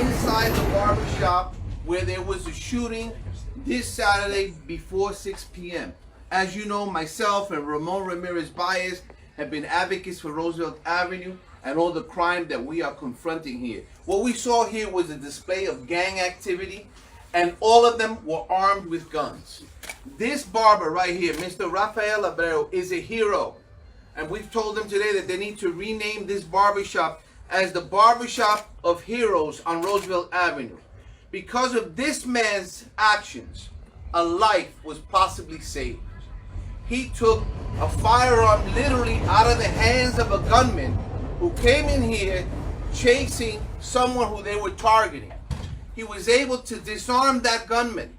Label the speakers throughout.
Speaker 1: inside the barber shop where there was a shooting this Saturday before 6 p.m. As you know, myself and Ramon Ramirez Baez have been advocates for Roosevelt Avenue and all the crime that we are confronting here. What we saw here was a display of gang activity, and all of them were armed with guns. This barber right here, Mr. Rafael Abreu, is a hero. And we've told them today that they need to rename this barbershop as the Barbershop of Heroes on Roosevelt Avenue. Because of this man's actions, a life was possibly saved. He took a firearm literally out of the hands of a gunman who came in here chasing someone who they were targeting. He was able to disarm that gunman.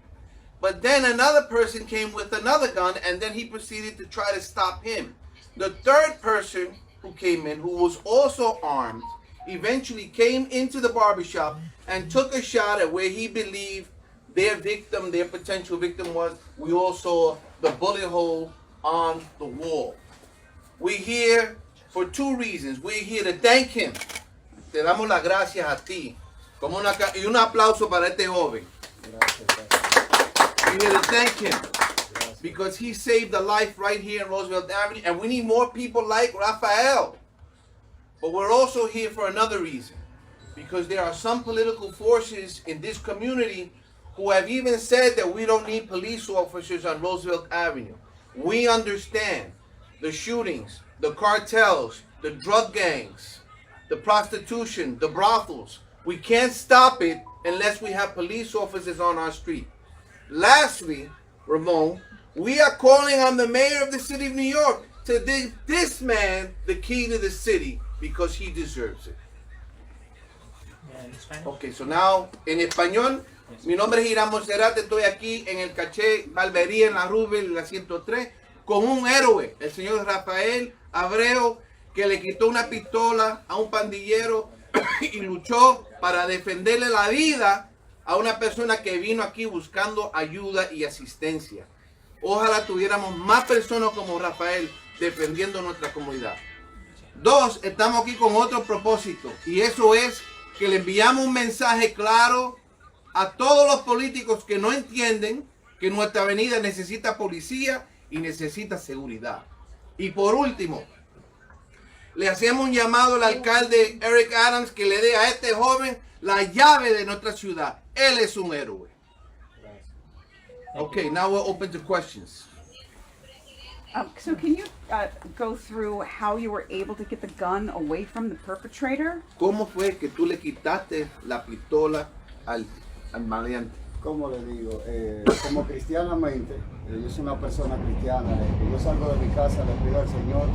Speaker 1: But then another person came with another gun, and then he proceeded to try to stop him. The third person who came in, who was also armed, eventually came into the barbershop and took a shot at where he believed their victim, their potential victim was. We all saw the bullet hole on the wall. We're here for two reasons. We're here to thank him. Te damos las gracias a ti. Y un aplauso para este joven. We're here to thank him because he saved a life right here in Roosevelt Avenue, and we need more people like Rafael. But we're also here for another reason, because there are some political forces in this community who have even said that we don't need police officers on Roosevelt Avenue. We understand the shootings, the cartels, the drug gangs, the prostitution, the brothels. We can't stop it unless we have police officers on our street. Lastly, Ramon, we are calling on the mayor of the city of New York to give this man the key to the city because he deserves it. Okay, so now, en español, mi nombre es Irán Monserrate, estoy aquí en el caché Barbería en la Roosevelt, la 103, con un héroe, el señor Rafael Abreu, que le quitó una pistola a un pandillero y luchó para defenderle la vida a una persona que vino aquí buscando ayuda y asistencia. Ojalá tuviéramos más personas como Rafael defendiendo nuestra comunidad. Dos, estamos aquí con otro propósito, y eso es que le enviamos un mensaje claro a todos los políticos que no entienden que nuestra avenida necesita policía y necesita seguridad. Y por último, le hacemos un llamado al alcalde Eric Adams que le dé a este joven la llave de nuestra ciudad. Él es un héroe. Okay, now we're open to questions.
Speaker 2: So can you go through how you were able to get the gun away from the perpetrator?
Speaker 1: ¿Cómo fue que tú le quitaste la pistola al maleante?
Speaker 3: Como le digo, como cristianamente, yo soy una persona cristiana, yo salgo de mi casa, le pido al Señor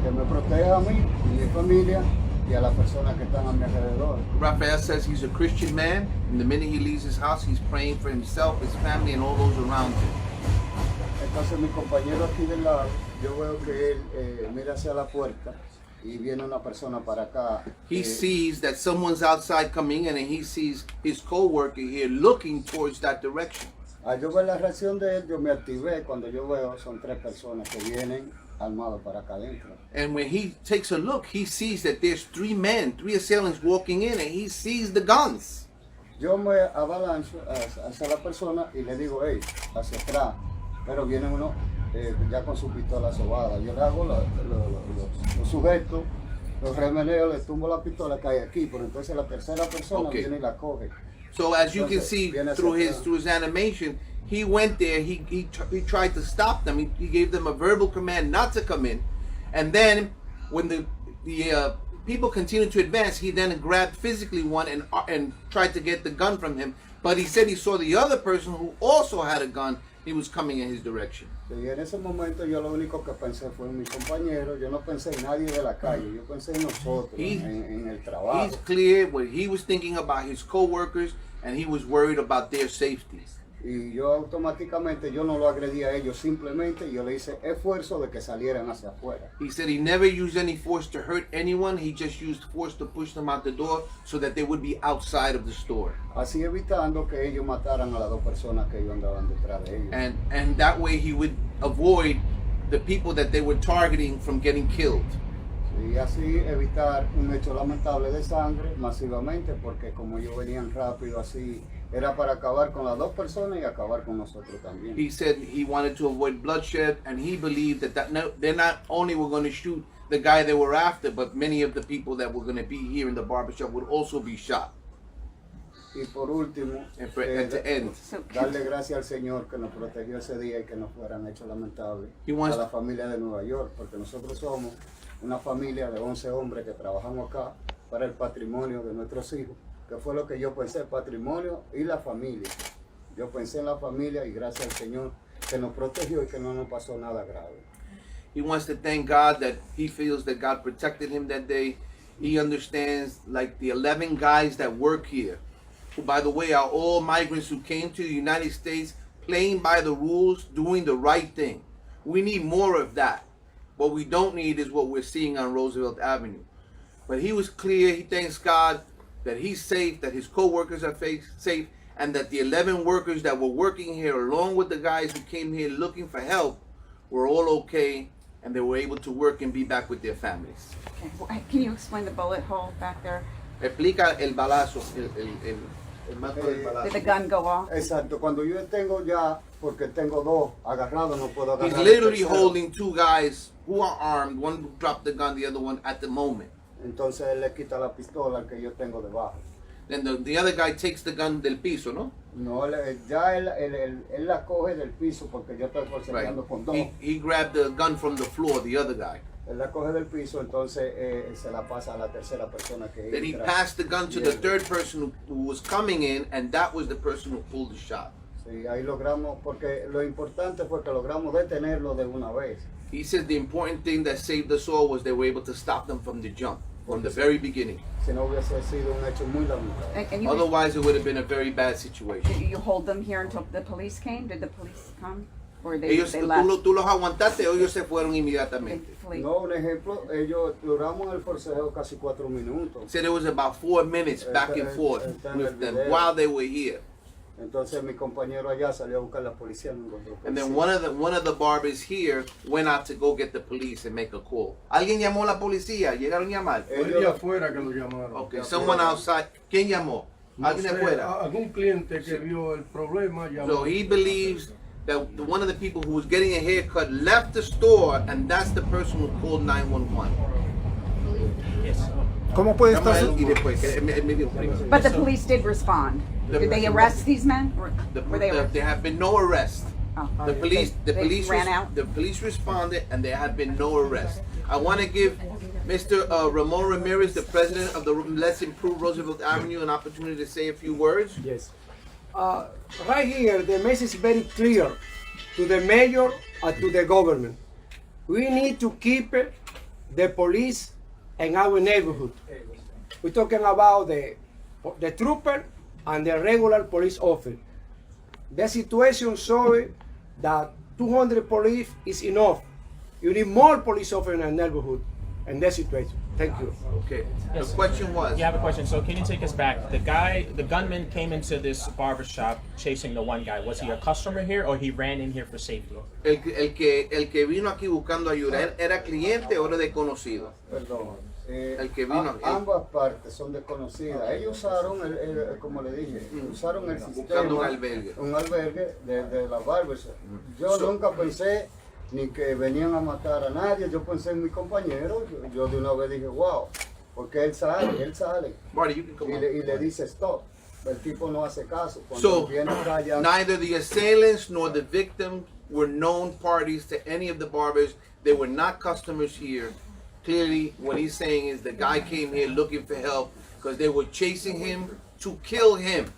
Speaker 3: que me proteja a mí y mi familia y a las personas que están a mi alrededor.
Speaker 1: Rafael says he's a Christian man, and the minute he leaves his house, he's praying for himself, his family, and all those around him.
Speaker 3: Entonces mi compañero aquí del lado, yo veo que él mira hacia la puerta y viene una persona para acá.
Speaker 1: He sees that someone's outside coming in, and he sees his co-worker here looking towards that direction.
Speaker 3: Al yo ver la reacción de él, yo me activé. Cuando yo veo, son tres personas que vienen armados para acá adentro.
Speaker 1: And when he takes a look, he sees that there's three assailants walking in, and he sees the guns.
Speaker 3: Yo me avalancho hacia la persona y le digo, hey, hacia atrás. Pero viene uno ya con su pistola sobada. Yo le hago los sujetos, los remeneo, le tumbo la pistola, cae aquí. Pero entonces la tercera persona viene y la coge.
Speaker 1: So as you can see through his animation, he went there, he tried to stop them. He gave them a verbal command not to come in. And then when the people continued to advance, he then grabbed physically one and tried to get the gun from him. But he said he saw the other person who also had a gun. He was coming in his direction.
Speaker 3: Y en ese momento yo lo único que pensé fue en mi compañero. Yo no pensé en nadie de la calle. Yo pensé en nosotros, en el trabajo.
Speaker 1: He's clear what he was thinking about his co-workers, and he was worried about their safety.
Speaker 3: Y yo automáticamente, yo no lo agredí a ellos, simplemente yo le hice esfuerzo de que salieran hacia afuera.
Speaker 1: He said he never used any force to hurt anyone. He just used force to push them out the door so that they would be outside of the store.
Speaker 3: Así evitando que ellos mataran a las dos personas que ellos andaban detrás de ellos.
Speaker 1: And that way he would avoid the people that they were targeting from getting killed.
Speaker 3: Y así evitar un hecho lamentable de sangre masivamente, porque como ellos venían rápido así, era para acabar con las dos personas y acabar con nosotros también.
Speaker 1: He said he wanted to avoid bloodshed, and he believed they not only were going to shoot the guy they were after, but many of the people that were going to be here in the barbershop would also be shot.
Speaker 3: Y por último,
Speaker 1: And to end,
Speaker 3: darle gracias al Señor que nos protegió ese día y que no fueran hechos lamentables
Speaker 1: He wants-
Speaker 3: a la familia de Nueva York, porque nosotros somos una familia de 11 hombres que trabajamos acá para el patrimonio de nuestros hijos, que fue lo que yo pensé, el patrimonio y la familia. Yo pensé en la familia y gracias al Señor que nos protegió y que no nos pasó nada grave.
Speaker 1: he wants to thank God that he feels that God protected him that day. He understands, like the 11 guys that work here, who, by the way, are all migrants who came to the United States playing by the rules, doing the right thing. We need more of that. What we don't need is what we're seeing on Roosevelt Avenue. But he was clear. He thanks God that he's safe, that his co-workers are safe, and that the 11 workers that were working here, along with the guys who came here looking for help, were all okay, and they were able to work and be back with their families.
Speaker 2: Okay. Well, can you explain the bullet hole back there?
Speaker 1: Explica el balazo, el marco del
Speaker 2: Did
Speaker 1: balazo.
Speaker 2: the gun go off?
Speaker 3: Exacto, cuando yo tengo ya, porque tengo dos agarrados, no puedo agarrar.
Speaker 1: He's
Speaker 3: el
Speaker 1: literally
Speaker 3: tercero.
Speaker 1: holding two guys who are armed. One dropped the gun, the other one at the moment.
Speaker 3: Entonces él le quita la pistola que yo tengo debajo.
Speaker 1: Then the other guy takes the gun del piso, ¿no?
Speaker 3: No, ya él la coge del piso porque yo estoy forcejeando con dos.
Speaker 1: He grabbed the gun from the floor, the other guy.
Speaker 3: Él la coge del piso, entonces se la pasa a la tercera persona que
Speaker 1: Then he
Speaker 3: entra.
Speaker 1: passed the gun to the third person who was coming in, and that was the person who pulled the shot.
Speaker 3: Sí, ahí logramos, porque lo importante fue que logramos detenerlo de una vez.
Speaker 1: He says the important thing that saved us all was they were able to stop them from the jump, from the very beginning.
Speaker 3: Si no hubiese sido un hecho muy lamentable.
Speaker 2: And you,
Speaker 1: Otherwise, it would have been a very bad situation.
Speaker 2: you hold them here until the police came? Did the police come? Or they
Speaker 1: Ellos,
Speaker 2: left?
Speaker 1: tú los aguantaste o ellos se fueron
Speaker 2: They
Speaker 1: inmediatamente.
Speaker 2: flee.
Speaker 3: No, un ejemplo, ellos duramos el forcejeo casi 4 minutos.
Speaker 1: Said it was about 4 minutes back and forth with them while they were here.
Speaker 3: Entonces mi compañero allá salió a buscar la policía. No encontró
Speaker 1: And then
Speaker 3: policía.
Speaker 1: one of the barbers here went out to go get the police and make a call. ¿Alguien llamó a la policía? ¿Llegaron a llamar?
Speaker 3: Eh,
Speaker 4: Fue de afuera que lo llamaron.
Speaker 1: Okay, someone outside. ¿Quién llamó?
Speaker 4: No
Speaker 1: ¿Alguien de
Speaker 4: sé,
Speaker 1: afuera?
Speaker 4: algún cliente que vio el problema llamó.
Speaker 1: So he believes that one of the people who was getting a haircut left the store, and that's the person who called 911.
Speaker 5: ¿Cómo puede
Speaker 1: Llama
Speaker 5: estar
Speaker 1: a él
Speaker 5: su-
Speaker 1: y después, que él me dijo primero.
Speaker 2: But the police did respond. Did they arrest these men? Were they arrested?
Speaker 1: There have been no arrests.
Speaker 2: Oh.
Speaker 1: The police
Speaker 2: ran out?
Speaker 1: The police responded, and there have been no arrests. I want to give Mr. Ramon Ramirez, the president of the Let's Improve Roosevelt Avenue, an opportunity to say a few words.
Speaker 5: Yes. Right here, the message is very clear to the mayor and to the government. We need to keep the police in our neighborhood. We're talking about the trooper and the regular police officer. The situation shows that 200 police is enough. You need more police officers in our neighborhood in that situation. Thank you.
Speaker 1: Okay.
Speaker 6: Yes.
Speaker 1: The question was.
Speaker 6: You have a question. So can you take us back? The gunman came into this barber shop chasing the one guy. Was he a customer here or he ran in here for safety?
Speaker 1: El que vino aquí buscando ayuda, ¿era cliente o era desconocido?
Speaker 3: Perdón.
Speaker 1: El que vino aquí.
Speaker 3: Ambas partes son desconocidas. Ellos usaron, como le dije, usaron el sistema.
Speaker 1: Buscando un albergue.
Speaker 3: Un albergue de la barbershop. Yo nunca pensé ni que venían a matar a nadie. Yo pensé en mi compañero. Yo de una vez dije, wow, porque él sale.
Speaker 1: Marty, you can come on.
Speaker 3: Y le dice stop. El tipo no hace caso. Cuando
Speaker 1: So,
Speaker 3: viene acá ya.
Speaker 1: neither the assailants nor the victim were known parties to any of the barbers. They were not customers here. Clearly, what he's saying is the guy came here looking for help because they were chasing him to kill him.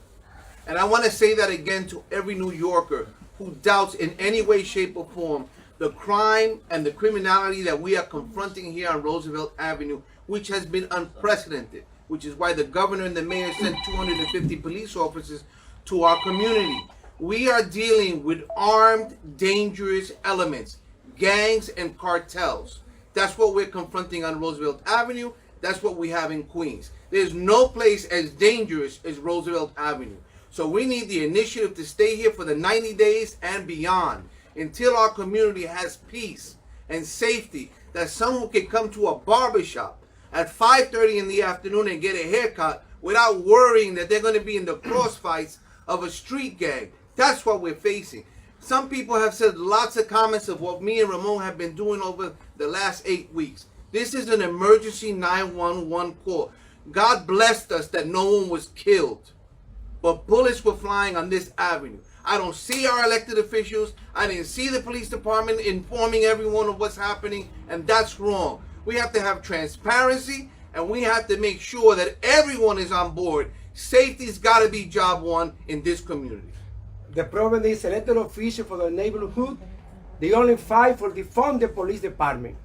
Speaker 1: And I want to say that again to every New Yorker who doubts in any way, shape, or form the crime and the criminality that we are confronting here on Roosevelt Avenue, which has been unprecedented, which is why the governor and the mayor sent 250 police officers to our community. We are dealing with armed, dangerous elements, gangs and cartels. That's what we're confronting on Roosevelt Avenue. That's what we have in Queens. There's no place as dangerous as Roosevelt Avenue. So we need the initiative to stay here for the 90 days and beyond until our community has peace and safety that someone can come to a barber shop at 5:30 in the afternoon and get a haircut without worrying that they're going to be in the crossfights of a street gang. That's what we're facing. Some people have said lots of comments of what me and Ramon have been doing over the last 8 weeks. This is an emergency 911 call. God blessed us that no one was killed, but bullets were flying on this avenue. I don't see our elected officials. I didn't see the police department informing everyone of what's happening, and that's wrong. We have to have transparency, and we have to make sure that everyone is on board. Safety's got to be job one in this community.
Speaker 5: The problem is elected officials for the neighborhood, they only fight for defund the police department.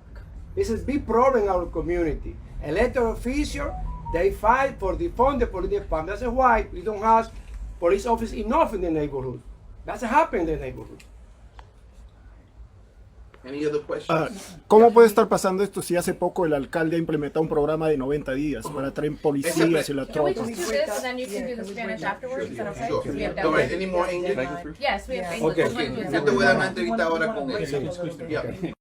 Speaker 5: This is a big problem in our community. Elected officials, they fight for defund the police department. That's why we don't have police officers enough in the neighborhood. That's happening in the neighborhood.
Speaker 1: Any other questions?
Speaker 7: ¿Cómo puede estar pasando esto si hace poco el alcalde ha implementado un programa de 90 días para traer policías y la
Speaker 8: Can we
Speaker 7: tropa?
Speaker 8: just do this and then you can do the Spanish afterwards? Is that okay?
Speaker 1: Sure.
Speaker 8: 'Cause we have
Speaker 1: All right,
Speaker 8: that.
Speaker 1: any more English?
Speaker 8: Yes, we have English.
Speaker 5: Okay.
Speaker 8: We're gonna do it
Speaker 1: Yo te voy a dar una
Speaker 8: separately.
Speaker 1: entrevista ahora con él. Yeah.